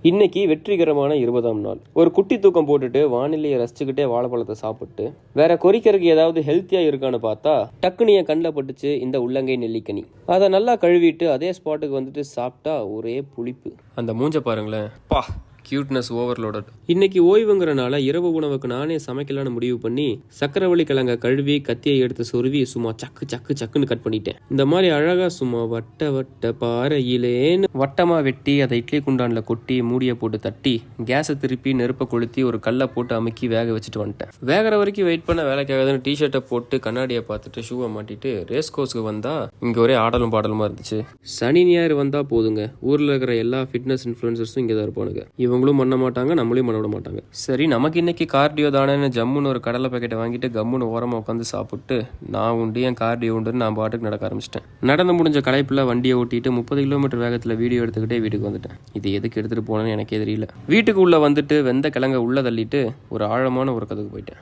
இன்னைக்கு வெற்றிகரமான 20ஆம் நாள். ஒரு குட்டி தூக்கம் போட்டுட்டு வானிலையை ரசிச்சுக்கிட்டே வாழைப்பழத்தை சாப்பிட்டு வேற கொறிக்கிறதுக்கு ஏதாவது ஹெல்த்தியா இருக்கான்னு பார்த்தா டக்குனு என் கண்ணில் பட்டுச்சு இந்த உள்ளங்கை நெல்லிக்கனி. அதை நல்லா கழுவிட்டு அதே ஸ்பாட்டுக்கு வந்துட்டு சாப்பிட்டா ஒரே புளிப்பு. அந்த மூஞ்ச பாருங்களேன், பா கியூட்னஸ் ஓவர்லோடட். இன்னைக்கு ஓய்வுங்கிறனால இரவு உணவுக்கு நானே சமைக்கலான்னு முடிவு பண்ணி சக்கரவள்ளி கிழங்க கழுவி கத்தியை எடுத்து சொருவி சும்மா சக்குன்னு கட் பண்ணிட்டேன். இந்த மாதிரி அழகா சும்மா வட்ட வட்ட பாறையிலேன்னு வட்டமா வெட்டி அதை இட்லி குண்டான்ல கொட்டி மூடியை போட்டு தட்டி கேஸை திருப்பி நெருப்பை கொளுத்தி ஒரு கல்லை போட்டு அமுக்கி வேக வச்சுட்டு வந்துட்டேன். வேகிற வரைக்கும் வெயிட் பண்ண வேலைக்காகதான்னு டிஷர்ட்டை போட்டு கண்ணாடியை பார்த்துட்டு ஷூவை மாட்டிட்டு ரேஸ் கோர்ஸ்க்கு வந்தா இங்க ஒரே ஆடலும் பாடலுமா இருந்துச்சு. சனி ஞாயிறு வந்தா போதுங்க, ஊர்ல இருக்கிற எல்லா ஃபிட்னஸ் இன்ஃபுளுசர்ஸும் இங்கே தான் இருப்பானுங்க. இவங்களும் பண்ண மாட்டாங்க, நம்மளையும் பண்ண விட மாட்டாங்க. சரி, நமக்கு இன்னைக்கு கார்டியோ தானேன்னு ஜம்முன்னு ஒரு கடலை பேக்கெட்டை வாங்கிட்டு கம்முன்னு ஓரமாக உட்காந்து சாப்பிட்டு நான் உண்டு என் கார்டியோ உண்டுன்னு நான் பாட்டுக்கு நடக்க ஆரம்பிச்சிட்டேன். நடந்து முடிஞ்ச களைப்பில் வண்டியை ஓட்டிட்டு 30 கிலோமீட்டர் வேகத்தில் வீடியோ எடுத்துக்கிட்டே வீட்டுக்கு வந்துட்டேன். இது எதுக்கு எடுத்துகிட்டு போனேன்னு எனக்கே தெரியல. வீட்டுக்கு உள்ளே வந்துட்டு வெந்த கிழங்க உள்ளே தள்ளிட்டு ஒரு ஆழமான உறக்கத்துக்கு போயிட்டேன்.